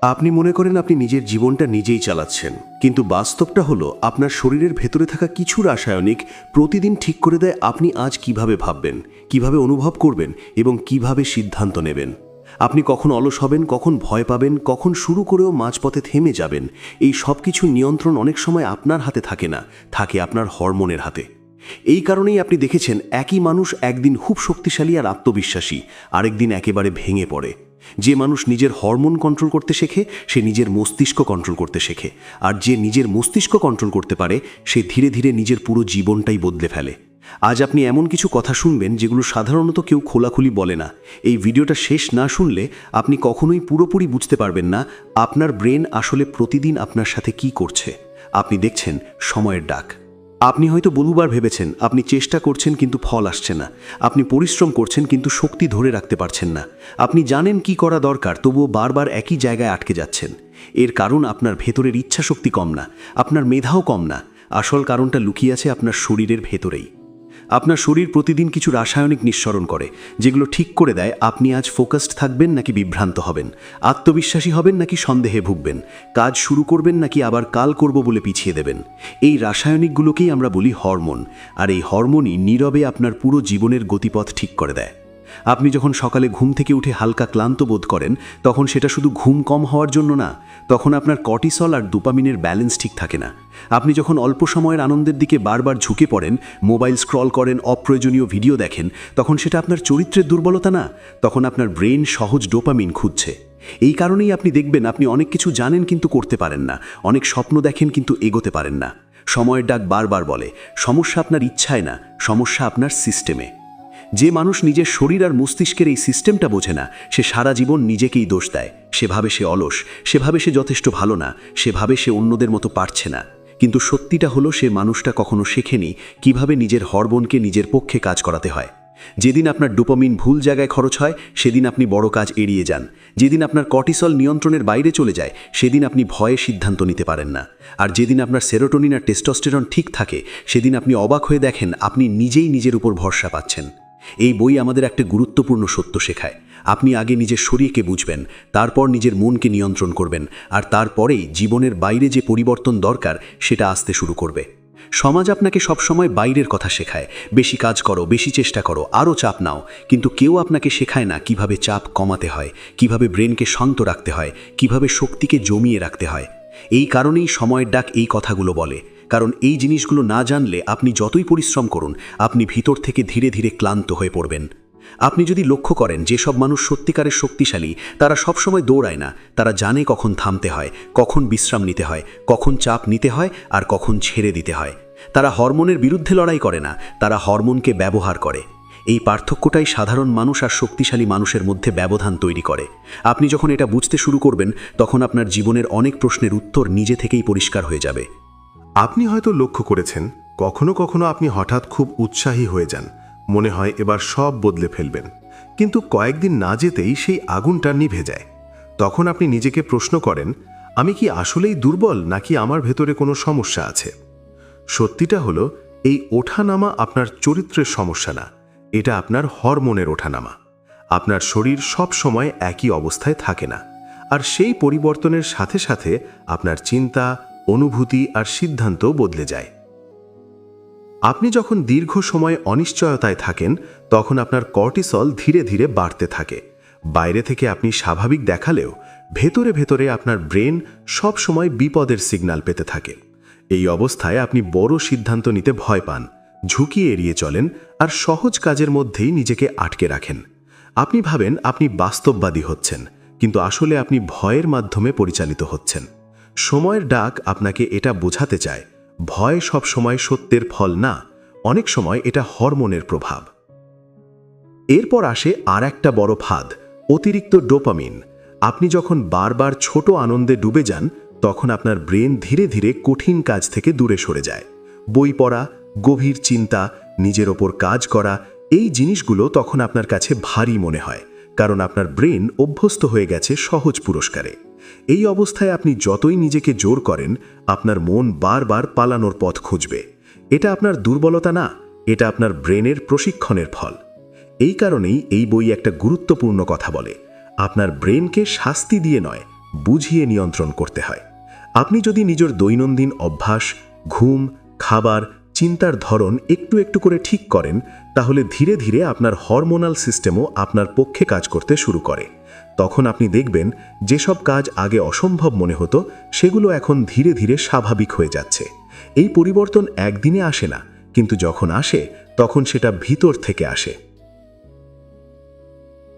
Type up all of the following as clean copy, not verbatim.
আপনি মনে করেন আপনি নিজের জীবনটা নিজেই চালাচ্ছেন, কিন্তু বাস্তবটা হলো আপনার শরীরের ভেতরে থাকা কিছু রাসায়নিক প্রতিদিন ঠিক করে দেয় আপনি আজ কিভাবে ভাববেন, কিভাবে অনুভব করবেন এবং কিভাবে সিদ্ধান্ত নেবেন। আপনি কখন অলস হবেন, কখন ভয় পাবেন, কখন শুরু করেও মাঝপথে থেমে যাবেন, এই সব কিছু নিয়ন্ত্রণ অনেক সময় আপনার হাতে থাকে না, থাকে আপনার হরমোনের হাতে। এই কারণেই আপনি দেখেছেন একই মানুষ একদিন খুব শক্তিশালী আর আত্মবিশ্বাসী, আরেকদিন একেবারে ভেঙে পড়ে। যে মানুষ নিজের হরমোন কন্ট্রোল করতে শেখে সে নিজের মস্তিষ্ক কন্ট্রোল করতে শেখে, আর যে নিজের মস্তিষ্ক কন্ট্রোল করতে পারে সে ধীরে ধীরে নিজের পুরো জীবনটাই বদলে ফেলে। আজ আপনি এমন কিছু কথা শুনবেন যেগুলো সাধারণত কেউ খোলাখুলি বলে না। এই ভিডিওটা শেষ না শুনলে আপনি কখনোই পুরোপুরি বুঝতে পারবেন না আপনার ব্রেন আসলে প্রতিদিন আপনার সাথে কি করছে। আপনি দেখছেন সময়ের ডাক। আপনি হয়তো বহুবার ভেবেছেন আপনি চেষ্টা করছেন কিন্তু ফল আসছে না, আপনি পরিশ্রম করছেন কিন্তু শক্তি ধরে রাখতে পারছেন না, আপনি জানেন কি করা দরকার তবুও বারবার একই জায়গায় আটকে যাচ্ছেন। এর কারণ আপনার ভেতরের ইচ্ছাশক্তি কম না, আপনার মেধাও কম না, আসল কারণটা লুকিয়ে আছে আপনার শরীরের ভেতরেই। আপনার শরীর প্রতিদিন কিছু রাসায়নিক নিঃসরণ করে যেগুলো ঠিক করে দেয় আপনি আজ ফোকাসড থাকবেন নাকি বিভ্রান্ত হবেন, আত্মবিশ্বাসী হবেন নাকি সন্দেহে ভুগবেন, কাজ শুরু করবেন নাকি আবার কাল করব বলে পিছিয়ে দেবেন। এই রাসায়নিকগুলোকেই আমরা বলি হরমোন, আর এই হরমোনই নীরবে আপনার পুরো জীবনের গতিপথ ঠিক করে দেয়। আপনি যখন সকালে ঘুম থেকে উঠে হালকা ক্লান্ত বোধ করেন তখন সেটা শুধু ঘুম কম হওয়ার জন্য না, তখন আপনার কর্টিসল আর ডোপামিনের ব্যালেন্স ঠিক থাকে না। আপনি যখন অল্প সময়ের আনন্দের দিকে বারবার ঝুঁকে পড়েন, মোবাইল স্ক্রল করেন, অপ্রয়োজনীয় ভিডিও দেখেন, তখন সেটা আপনার চরিত্রের দুর্বলতা না, তখন আপনার ব্রেন সহজ ডোপামিন খুঁজছে। এই কারণেই আপনি দেখবেন আপনি অনেক কিছু জানেন কিন্তু করতে পারেন না, অনেক স্বপ্ন দেখেন কিন্তু এগোতে পারেন না। সময়ের ডাক বারবার বলে সমস্যা আপনার ইচ্ছায় না, সমস্যা আপনার সিস্টেমে। যে মানুষ নিজের শরীর আর মস্তিষ্কের এই সিস্টেমটা বোঝে না সে সারা জীবন নিজেকেই দোষ দেয়। সেভাবে সে অলস, সেভাবে সে যথেষ্ট ভালো না, সেভাবে সে অন্যদের মতো পারছে না। কিন্তু সত্যিটা হলো সে মানুষটা কখনো শেখেনি কিভাবে নিজের হরমোনকে নিজের পক্ষে কাজ করাতে হয়। যেদিন আপনার ডোপামিন ভুল জায়গায় খরচ হয় সেদিন আপনি বড় কাজ এড়িয়ে যান। যেদিন আপনার কর্টিসল নিয়ন্ত্রণের বাইরে চলে যায় সেদিন আপনি ভয়ে সিদ্ধান্ত নিতে পারেন না। আর যেদিন আপনার সেরোটোনিন আর টেস্টোস্টেরন ঠিক থাকে সেদিন আপনি অবাক হয়ে দেখেন আপনি নিজেই নিজের উপর ভরসা পাচ্ছেন। এই বই আমাদের একটা গুরুত্বপূর্ণ সত্য শেখায়। আপনি আগে নিজের শরীরকে বুঝবেন, তারপর নিজের মনকে নিয়ন্ত্রণ করবেন, আর তারপরেই জীবনের বাইরে যে পরিবর্তন দরকার সেটা আসতে শুরু করবে। সমাজ আপনাকে সবসময় বাইরের কথা শেখায়, বেশি কাজ করো, বেশি চেষ্টা করো, আরও চাপ নাও, কিন্তু কেউ আপনাকে শেখায় না কিভাবে চাপ কমাতে হয়, কিভাবে ব্রেনকে শান্ত রাখতে হয়, কিভাবে শক্তিকে জমিয়ে রাখতে হয়। এই কারণেই সময়ের ডাক এই কথাগুলো বলে, কারণ এই জিনিসগুলো না জানলে আপনি যতই পরিশ্রম করুন আপনি ভিতর থেকে ধীরে ধীরে ক্লান্ত হয়ে পড়বেন। আপনি যদি লক্ষ্য করেন যেসব মানুষ সত্যিকারের শক্তিশালী তারা সবসময় দৌড়ায় না, তারা জানে কখন থামতে হয়, কখন বিশ্রাম নিতে হয়, কখন চাপ নিতে হয় আর কখন ছেড়ে দিতে হয়। তারা হরমোনের বিরুদ্ধে লড়াই করে না, তারা হরমোনকে ব্যবহার করে। এই পার্থক্যটাই সাধারণ মানুষ আর শক্তিশালী মানুষের মধ্যে ব্যবধান তৈরি করে। আপনি যখন এটা বুঝতে শুরু করবেন তখন আপনার জীবনের অনেক প্রশ্নের উত্তর নিজে থেকেই পরিষ্কার হয়ে যাবে। আপনি হয়তো লক্ষ্য করেছেন কখনো কখনো আপনি হঠাৎ খুব উৎসাহী হয়ে যান, মনে হয় এবার সব বদলে ফেলবেন, কিন্তু কয়েকদিন না যেতেই সেই আগুনটা নিভে যায়। তখন আপনি নিজেকে প্রশ্ন করেন, আমি কি আসলেই দুর্বল নাকি আমার ভেতরে কোনো সমস্যা আছে? সত্যিটা হলো এই ওঠানামা আপনার চরিত্রের সমস্যা না, এটা আপনার হরমোনের ওঠানামা। আপনার শরীর সব সময় একই অবস্থায় থাকে না, আর সেই পরিবর্তনের সাথে সাথে আপনার চিন্তা, অনুভূতি আর সিদ্ধান্ত বদলে যায়। আপনি যখন দীর্ঘ সময় অনিশ্চয়তায় থাকেন তখন আপনার কর্টিসল ধীরে ধীরে বাড়তে থাকে। বাইরে থেকে আপনি স্বাভাবিক দেখালেও ভেতরে ভেতরে আপনার ব্রেন সব সময় বিপদের সিগন্যাল পেতে থাকে। এই অবস্থায় আপনি বড় সিদ্ধান্ত নিতে ভয় পান, ঝুঁকি এড়িয়ে চলেন আর সহজ কাজের মধ্যেই নিজেকে আটকে রাখেন। আপনি ভাবেন আপনি বাস্তববাদী হচ্ছেন, কিন্তু আসলে আপনি ভয়ের মাধ্যমে পরিচালিত হচ্ছেন। সময়ের ডাক আপনাকে এটা বোঝাতে চায় ভয় সব সময় সত্যের ফল না, অনেক সময় এটা হরমোনের প্রভাব। এরপর আসে আর একটা বড় ফাঁদ, অতিরিক্ত ডোপামিন। আপনি যখন বারবার ছোট আনন্দে ডুবে যান তখন আপনার ব্রেন ধীরে ধীরে কঠিন কাজ থেকে দূরে সরে যায়। বই পড়া, গভীর চিন্তা, নিজের ওপর কাজ করা, এই জিনিসগুলো তখন আপনার কাছে ভারী মনে হয়, কারণ আপনার ব্রেন অভ্যস্ত হয়ে গেছে সহজ পুরস্কারে। এই অবস্থায় আপনি যতই নিজেকে জোর করেন আপনার মন বারবার পালানোর পথ খুঁজবে। এটা আপনার দুর্বলতা না, এটা আপনার ব্রেনের প্রশিক্ষণের ফল। এই কারণেই এই বই একটা গুরুত্বপূর্ণ কথা বলে, আপনার ব্রেনকে শাস্তি দিয়ে নয় বুঝিয়ে নিয়ন্ত্রণ করতে হয়। আপনি যদি নিজের দৈনন্দিন অভ্যাস, ঘুম, খাবার, চিন্তার ধরন একটু একটু করে ঠিক করেন, তাহলে ধীরে ধীরে আপনার হরমোনাল সিস্টেমও আপনার পক্ষে কাজ করতে শুরু করে। তখন আপনি দেখবেন যেসব কাজ আগে অসম্ভব মনে হতো সেগুলো এখন ধীরে ধীরে স্বাভাবিক হয়ে যাচ্ছে। এই পরিবর্তন একদিনে আসে না, কিন্তু যখন আসে তখন সেটা ভিতর থেকে আসে।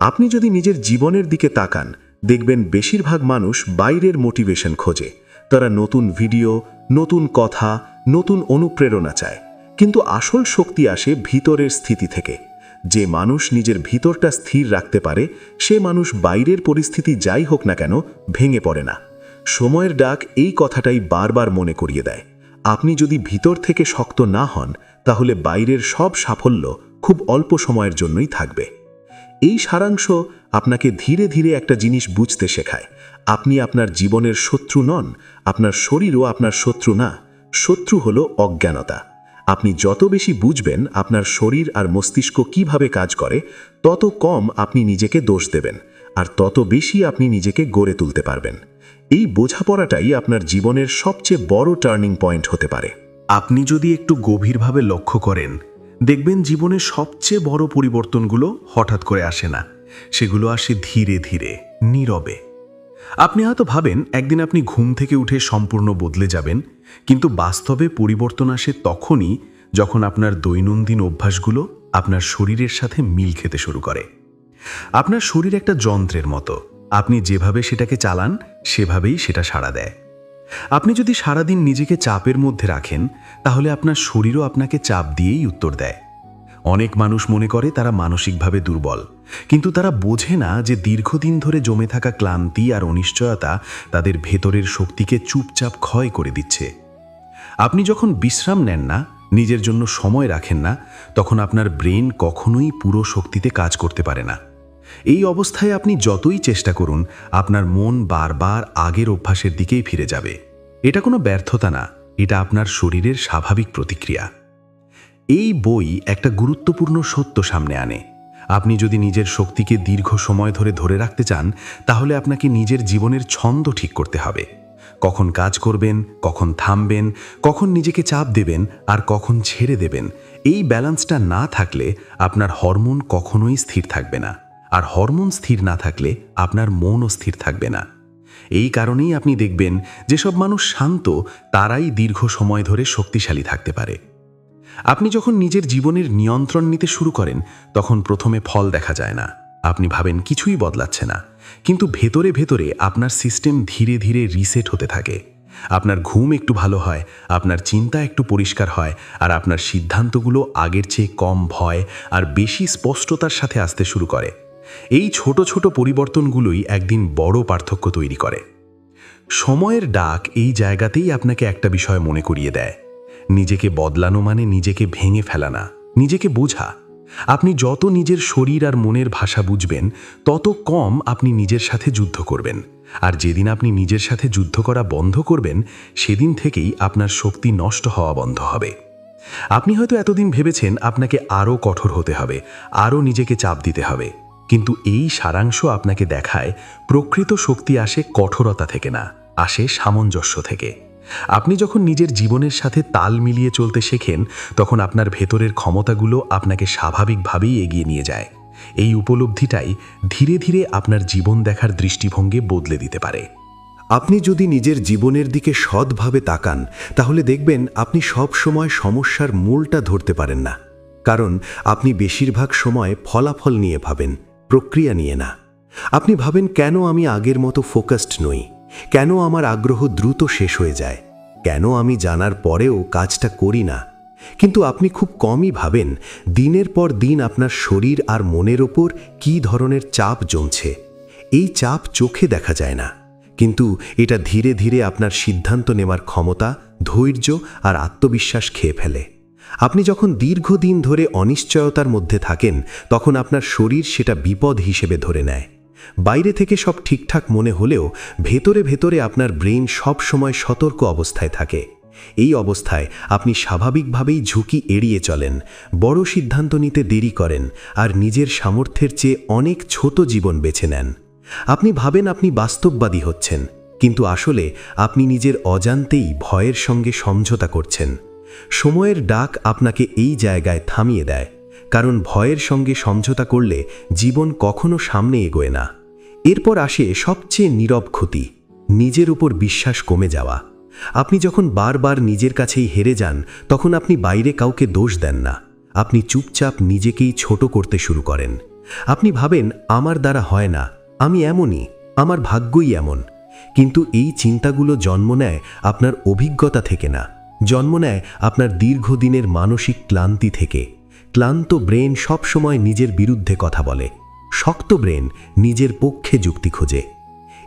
আপনি যদি নিজের জীবনের দিকে তাকান, দেখবেন বেশিরভাগ মানুষ বাইরের মোটিভেশন খোঁজে। তারা নতুন ভিডিও, নতুন কথা, নতুন অনুপ্রেরণা চায়। কিন্তু আসল শক্তি আসে ভিতরের স্থিতি থেকে। যে মানুষ নিজের ভিতরটা স্থির রাখতে পারে, সে মানুষ বাইরের পরিস্থিতি যাই হোক না কেন ভেঙে পড়ে না। সময়ের ডাক এই কথাটাই বারবার মনে করিয়ে দেয়। আপনি যদি ভিতর থেকে শক্ত না হন, তাহলে বাইরের সব সাফল্য খুব অল্প সময়ের জন্যই থাকবে। এই সারাংশ আপনাকে ধীরে ধীরে একটা জিনিস বুঝতে শেখায়। আপনি আপনার জীবনের শত্রু নন, আপনার শরীরও আপনার শত্রু না। শত্রু হলো অজ্ঞানতা। আপনি যত বেশি বুঝবেন আপনার শরীর আর মস্তিষ্ক কিভাবে কাজ করে, তত কম আপনি নিজেকে দোষ দেবেন, আর তত বেশি আপনি নিজেকে গড়ে তুলতে পারবেন। এই বোঝাপড়াটাই আপনার জীবনের সবচেয়ে বড় টার্নিং পয়েন্ট হতে পারে। আপনি যদি একটু গভীরভাবে লক্ষ্য করেন, দেখবেন জীবনের সবচেয়ে বড় পরিবর্তনগুলো হঠাৎ করে আসে না, সেগুলো আসে ধীরে ধীরে, নীরবে। আপনি হয়তো ভাবেন একদিন আপনি ঘুম থেকে উঠে সম্পূর্ণ বদলে যাবেন, কিন্তু বাস্তবে পরিবর্তন আসে তখনই যখন আপনার দৈনন্দিন অভ্যাসগুলো আপনার শরীরের সাথে মিল খেতে শুরু করে। আপনার শরীর একটা যন্ত্রের মতো, আপনি যেভাবে সেটাকে চালান সেভাবেই সেটা সাড়া দেয়। আপনি যদি সারাদিন নিজেকে চাপের মধ্যে রাখেন, তাহলে আপনার শরীরও আপনাকে চাপ দিয়েই উত্তর দেয়। অনেক মানুষ মনে করে তারা মানসিকভাবে দুর্বল, কিন্তু তারা বোঝে না যে দীর্ঘদিন ধরে জমে থাকা ক্লান্তি আর অনিশ্চয়তা তাদের ভেতরের শক্তিকে চুপচাপ ক্ষয় করে দিচ্ছে। আপনি যখন বিশ্রাম নেন না, নিজের জন্য সময় রাখেন না, তখন আপনার ব্রেন কখনোই পুরো শক্তিতে কাজ করতে পারে না। এই অবস্থায় আপনি যতই চেষ্টা করুন, আপনার মন বারবার আগের অভ্যাসের দিকেই ফিরে যাবে। এটা কোনো ব্যর্থতা না, এটা আপনার শরীরের স্বাভাবিক প্রতিক্রিয়া। এই বই একটা গুরুত্বপূর্ণ সত্য সামনে আনে। আপনি যদি নিজের শক্তিকে দীর্ঘ সময় ধরে ধরে রাখতে চান, তাহলে আপনাকে নিজের জীবনের ছন্দ ঠিক করতে হবে। কখন কাজ করবেন, কখন থামবেন, কখন নিজেকে চাপ দেবেন আর কখন ছেড়ে দেবেন। এই ব্যালেন্সটা না থাকলে আপনার হরমোন কখনোই স্থির থাকবে না, আর হরমোন স্থির না থাকলে আপনার মনও স্থির থাকবে না। এই কারণেই আপনি দেখবেন যেসব মানুষ শান্ত, তারাই দীর্ঘ সময় ধরে শক্তিশালী থাকতে পারে। আপনি যখন নিজের জীবনের নিয়ন্ত্রণ নিতে শুরু করেন, তখন প্রথমে ফল দেখা যায় না। আপনি ভাবেন কিছুই বদলাচ্ছে না, কিন্তু ভেতরে ভেতরে আপনার সিস্টেম ধীরে ধীরে রিসেট হতে থাকে। আপনার ঘুম একটু ভালো হয়, আপনার চিন্তা একটু পরিষ্কার হয়, আর আপনার সিদ্ধান্তগুলো আগের চেয়ে কম ভয় আর বেশি স্পষ্টতার সাথে আসতে শুরু করে। এই ছোট ছোট পরিবর্তনগুলোই একদিন বড় পার্থক্য তৈরি করে। সময়ের ডাক এই জায়গাতেই আপনাকে একটা বিষয় মনে করিয়ে দেয়। নিজেকে বদলানো মানে নিজেকে ভেঙে ফেলা না, নিজেকে বোঝা। আপনি যত নিজের শরীর আর মনের ভাষা বুঝবেন, তত কম আপনি নিজের সাথে যুদ্ধ করবেন। আর যেদিন আপনি নিজের সাথে যুদ্ধ করা বন্ধ করবেন, সেদিন থেকেই আপনার শক্তি নষ্ট হওয়া বন্ধ হবে। আপনি হয়তো এতদিন ভেবেছেন আপনাকে আরও কঠোর হতে হবে, আরও নিজেকে চাপ দিতে হবে, কিন্তু এই সারাংশ আপনাকে দেখায় প্রকৃত শক্তি আসে কঠোরতা থেকে না, আসে সামঞ্জস্য থেকে। আপনি যখন নিজের জীবনের সাথে তাল মিলিয়ে চলতে শেখেন, তখন আপনার ভেতরের ক্ষমতাগুলো আপনাকে স্বাভাবিকভাবেই এগিয়ে নিয়ে যায়। এই উপলব্ধিটাই ধীরে ধীরে আপনার জীবন দেখার দৃষ্টিভঙ্গি বদলে দিতে পারে। আপনি যদি নিজের জীবনের দিকে সৎভাবে তাকান, তাহলে দেখবেন আপনি সব সময় সমস্যার মূলটা ধরতে পারেন না। কারণ আপনি বেশিরভাগ সময় ফলাফল নিয়ে ভাবেন, প্রক্রিয়া নিয়ে না। আপনি ভাবেন, কেন আমি আগের মতো ফোকাসড নই, কেন আমার আগ্রহ দ্রুত শেষ হয়ে যায়, কেন আমি জানার পরেও কাজটা করি না। কিন্তু আপনি খুব কমই ভাবেন দিনের পর দিন আপনার শরীর আর মনের ওপর কী ধরনের চাপ জমছে। এই চাপ চোখে দেখা যায় না, কিন্তু এটা ধীরে ধীরে আপনার সিদ্ধান্ত নেওয়ার ক্ষমতা, ধৈর্য আর আত্মবিশ্বাস খেয়ে ফেলে। আপনি যখন দীর্ঘদিন ধরে অনিশ্চয়তার মধ্যে থাকেন, তখন আপনার শরীর সেটা বিপদ হিসেবে ধরে নেয়। বাইরে থেকে সব ঠিকঠাক মনে হলেও ভেতরে ভেতরে আপনার ব্রেন সব সময় সতর্ক অবস্থায় থাকে। এই অবস্থায় আপনি স্বাভাবিকভাবেই ঝুঁকি এড়িয়ে চলেন, বড় সিদ্ধান্ত নিতে দেরি করেন আর নিজের সামর্থ্যের চেয়ে অনেক ছোট জীবন বেছে নেন। আপনি ভাবেন আপনি বাস্তববাদী হচ্ছেন, কিন্তু আসলে আপনি নিজের অজান্তেই ভয়ের সঙ্গে সমঝোতা করছেন। সময়ের ডাক আপনাকে এই জায়গায় থামিয়ে দেয়, কারণ ভয়ের সঙ্গে সমঝোতা করলে জীবন কখনো সামনে এগোয় না। এরপর আসে সবচেয়ে নীরব ক্ষতি, নিজের উপর বিশ্বাস কমে যাওয়া। আপনি যখন বারবার নিজের কাছেই হেরে যান, তখন আপনি বাইরে কাউকে দোষ দেন না, আপনি চুপচাপ নিজেকেই ছোট করতে শুরু করেন। আপনি ভাবেন আমার দ্বারা হয় না, আমি এমনই, আমার ভাগ্যই এমন। কিন্তু এই চিন্তাগুলো জন্ম নেয় আপনার অভিজ্ঞতা থেকে না, জন্ম নেয় আপনার দীর্ঘদিনের মানসিক ক্লান্তি থেকে। ক্লান্ত ব্রেন সবসময় নিজের বিরুদ্ধে কথা বলে, শক্ত ব্রেন নিজের পক্ষে যুক্তি খোঁজে।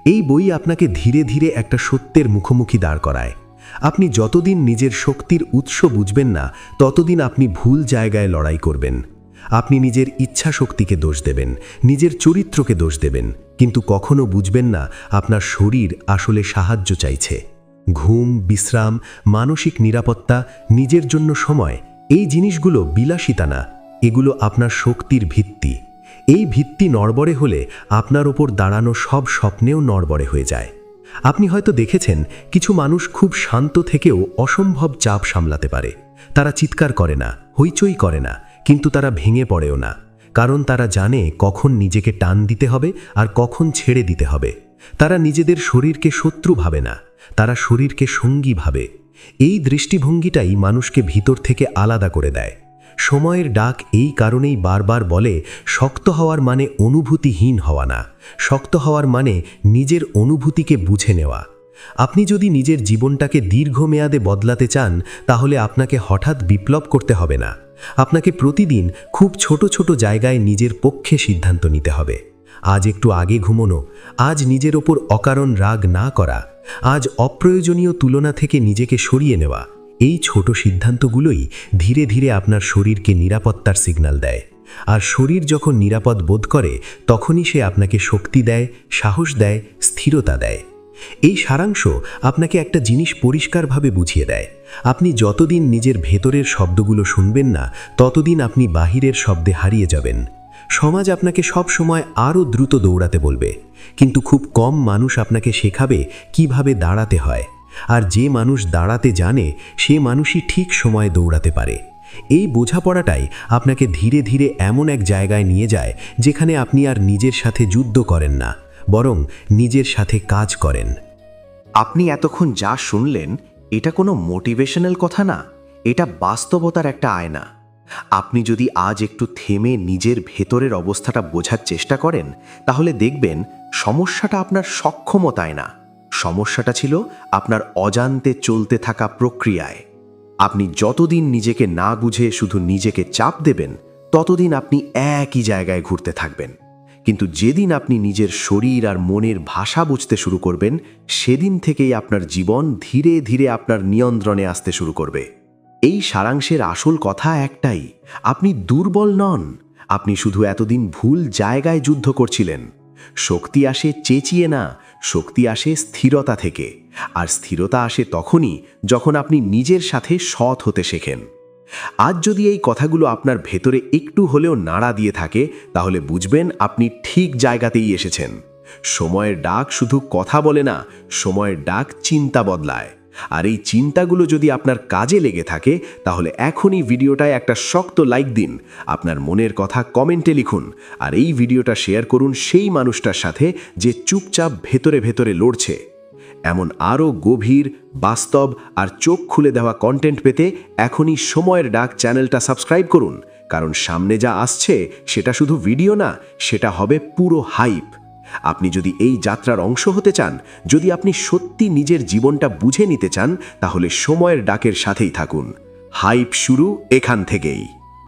এই বই আপনাকে ধীরে ধীরে একটা সত্যের মুখোমুখি দাঁড় করায়। আপনি যতদিন নিজের শক্তির উৎস বুঝবেন না, ততদিন আপনি ভুল জায়গায় লড়াই করবেন। আপনি নিজের ইচ্ছা শক্তিকে দোষ দেবেন, নিজের চরিত্রকে দোষ দেবেন, কিন্তু কখনো বুঝবেন না আপনার শরীর আসলে সাহায্য চাইছে। ঘুম, বিশ্রাম, মানসিক নিরাপত্তা, নিজের জন্য সময়, এই জিনিসগুলো বিলাসিতা না, এগুলো আপনার শক্তির ভিত্তি। এই ভিত্তি নড়বড়ে হলে আপনার ওপর দাঁড়ানো সব স্বপ্নেও নড়বড়ে হয়ে যায়। আপনি হয়তো দেখেছেন কিছু মানুষ খুব শান্ত থেকেও অসম্ভব চাপ সামলাতে পারে। তারা চিৎকার করে না, হইচই করে না, কিন্তু তারা ভেঙে পড়েও না, কারণ তারা জানে কখন নিজেকে টান দিতে হবে আর কখন ছেড়ে দিতে হবে। তারা নিজেদের শরীরকে শত্রু ভাবে না, তারা শরীরকে সঙ্গী ভাবে। এই দৃষ্টিভঙ্গিটাই মানুষকে ভিতর থেকে আলাদা করে দেয়। সময়ের ডাক এই কারণেই বারবার বলে, শক্ত হওয়ার মানে অনুভূতিহীন হওয়া না, শক্ত হওয়ার মানে নিজের অনুভূতিকে বুঝে নেওয়া। আপনি যদি নিজের জীবনটাকে দীর্ঘমেয়াদে বদলাতে চান, তাহলে আপনাকে হঠাৎ বিপ্লব করতে হবে না, আপনাকে প্রতিদিন খুব ছোট ছোট জায়গায় নিজের পক্ষে সিদ্ধান্ত নিতে হবে। আজ একটু আগে ঘুমোনো, আজ নিজের ওপর অকারণ রাগ না করা, আজ অপ্রয়োজনীয় তুলনা থেকে নিজেকে সরিয়ে নেওয়া। এই ছোট সিদ্ধান্তগুলোই ধীরে ধীরে আপনার শরীরকে নিরাপত্তার সিগন্যাল দেয়। আর শরীর যখন নিরাপদ বোধ করে, তখনই সে আপনাকে শক্তি দেয়, সাহস দেয়, স্থিরতা দেয়। এই সারাংশ আপনাকে একটা জিনিস পরিষ্কারভাবে বুঝিয়ে দেয়, আপনি যতদিন নিজের ভেতরের শব্দগুলো শুনবেন না, ততদিন আপনি বাহিরের শব্দে হারিয়ে যাবেন। সমাজ আপনাকে সব সময় আরও দ্রুত দৌড়াতে বলবে, কিন্তু খুব কম মানুষ আপনাকে শেখাবে কিভাবে দাঁড়াতে হয়। আর যে মানুষ দাঁড়াতে জানে, সে মানুষই ঠিক সময়ে দৌড়াতে পারে। এই বোঝাপড়াটাই আপনাকে ধীরে ধীরে এমন এক জায়গায় নিয়ে যায়, যেখানে আপনি আর নিজের সাথে যুদ্ধ করেন না, বরং নিজের সাথে কাজ করেন। আপনি এতক্ষণ যা শুনলেন, এটা কোনো মোটিভেশনাল কথা না, এটা বাস্তবতার একটা আয়না। আপনি যদি আজ একটু থেমে নিজের ভেতরের অবস্থাটা বোঝার চেষ্টা করেন, তাহলে দেখবেন সমস্যাটা আপনার সক্ষমতায় না, সমস্যাটা ছিল আপনার অজান্তে চলতে থাকা প্রক্রিয়ায়। আপনি যতদিন নিজেকে না বুঝে শুধু নিজেকে চাপ দেবেন, ততদিন আপনি একই জায়গায় ঘুরতে থাকবেন। কিন্তু যেদিন আপনি নিজের শরীর আর মনের ভাষা বুঝতে শুরু করবেন, সেদিন থেকেই আপনার জীবন ধীরে ধীরে আপনার নিয়ন্ত্রণে আসতে শুরু করবে। এই সারাংশের আসল কথা একটাই, আপনি দুর্বল নন, আপনি শুধু এতদিন ভুল জায়গায় যুদ্ধ করছিলেন। শক্তি আসে চেঁচিয়ে না, শক্তি আসে স্থিরতা থেকে। আর স্থিরতা আসে তখনই যখন আপনি নিজের সাথে সৎ হতে শেখেন। আজ যদি এই কথাগুলো আপনার ভেতরে একটু হলেও নাড়া দিয়ে থাকে, তাহলে বুঝবেন আপনি ঠিক জায়গাতেই এসেছেন। সময়ের ডাক শুধু কথা বলে না, সময়ের ডাক চিন্তা বদলায়। আর এই চিন্তাগুলো যদি আপনার কাজে লেগে থাকে, তাহলে এখনই ভিডিওটায় একটা শক্ত লাইক দিন, আপনার মনের কথা কমেন্টে লিখুন, আর এই ভিডিওটা শেয়ার করুন সেই মানুষটার সাথে যে চুপচাপ ভেতরে ভেতরে লড়ছে। এমন আরও গভীর, বাস্তব আর চোখ খুলে দেওয়া কন্টেন্ট পেতে এখনই সময়ের ডাক চ্যানেলটা সাবস্ক্রাইব করুন, কারণ সামনে যা আসছে সেটা শুধু ভিডিও না, সেটা হবে পুরো হাইপ। আপনি যদি এই যাত্রার অংশ হতে চান, যদি আপনি সত্যি নিজের জীবনটা বুঝে নিতে চান, তাহলে সময়ের ডাকের সাথেই থাকুন। হাইপ শুরু এখান থেকেই।